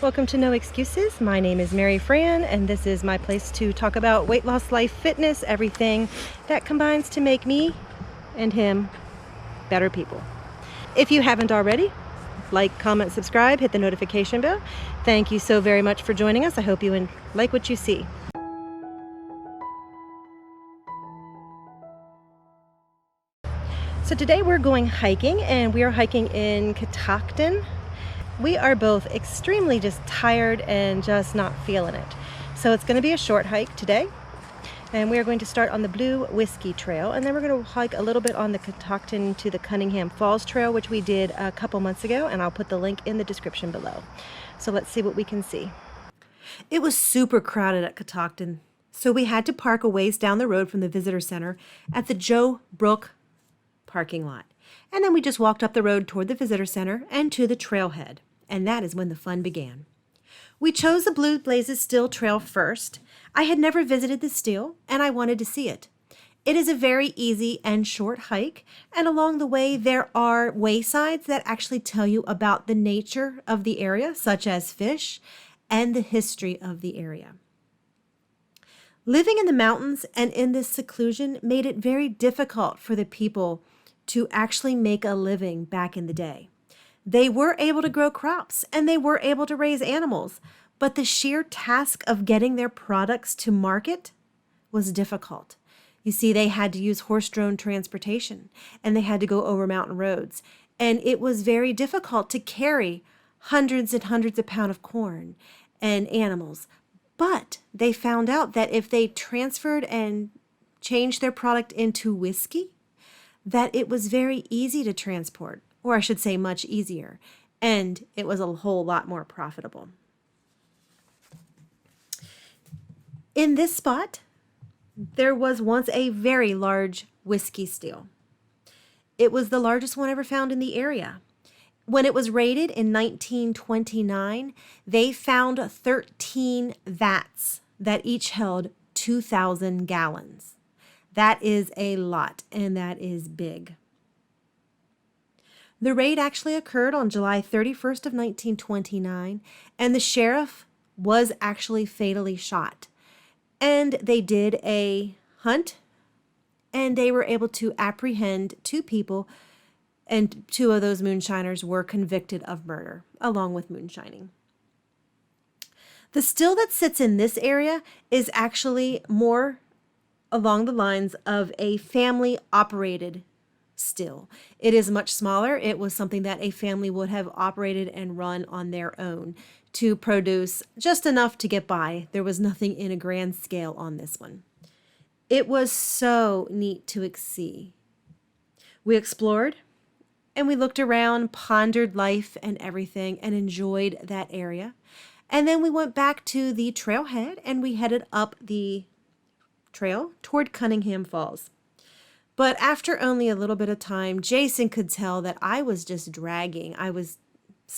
Welcome to No Excuses. My name is Mary Fran, and this is my place to talk about weight loss, life, fitness, everything that combines to make me and him better people. If you haven't already, like, comment, subscribe, hit the notification bell. Thank you so very much for joining us. I hope you like what you see. So today we're going hiking, and we are hiking in Catoctin. We are both extremely just tired and just not feeling it. So it's going to be a short hike today, and we are going to start on the Blue Whiskey Trail, and then we're going to hike a little bit on the Catoctin to the Cunningham Falls Trail, which we did a couple months ago, and I'll put the link in the description below. So let's see what we can see. It was super crowded at Catoctin, so we had to park a ways down the road from the visitor center at the Joe Brook parking lot. And then we just walked up the road toward the visitor center and to the trailhead. And that is when the fun began. We chose the Blue Blazes Still Trail first. I had never visited the still, and I wanted to see it. It is a very easy and short hike, and along the way there are waysides that actually tell you about the nature of the area, such as fish, and the history of the area. Living in the mountains and in this seclusion made it very difficult for the people to actually make a living back in the day. They were able to grow crops and they were able to raise animals, but the sheer task of getting their products to market was difficult. You see, they had to use horse-drawn transportation and they had to go over mountain roads, and it was very difficult to carry hundreds and hundreds of pounds of corn and animals. But they found out that if they transferred and changed their product into whiskey, that it was very easy to transport, or I should say much easier, and it was a whole lot more profitable. In this spot, there was once a very large whiskey still. It was the largest one ever found in the area. When it was raided in 1929, they found 13 vats that each held 2,000 gallons. That is a lot, and that is big. The raid actually occurred on July 31st of 1929, and the sheriff was actually fatally shot. And they did a hunt, and they were able to apprehend 2 people, and 2 of those moonshiners were convicted of murder, along with moonshining. The still that sits in this area is actually more along the lines of a family-operated still. It is much smaller. It was something that a family would have operated and run on their own to produce just enough to get by. There was nothing in a grand scale on this one. It was so neat to see. We explored, and we looked around, pondered life and everything, and enjoyed that area. And then we went back to the trailhead, and we headed up the trail toward Cunningham Falls. But after only a little bit of time, Jason could tell that I was just dragging. I was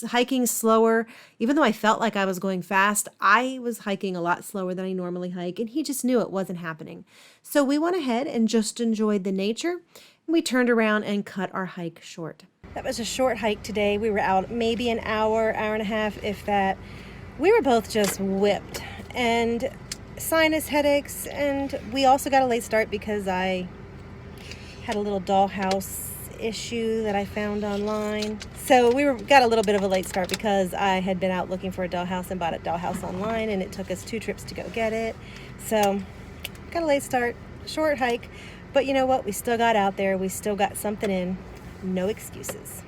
hiking slower. Even though I felt like I was going fast, I was hiking a lot slower than I normally hike, and he just knew it wasn't happening. So we went ahead and just enjoyed the nature. We turned around and cut our hike short. That was a short hike today. We were out maybe an hour, hour and a half, if that. We were both just whipped and sinus headaches, and we also got a late start because I had a little dollhouse issue that I found online. So we got a little bit of a late start because I had been out looking for a dollhouse and bought a dollhouse online, and it took us 2 trips to go get it. So got a late start, short hike, but you know what? We still got out there. We still got something in. No excuses.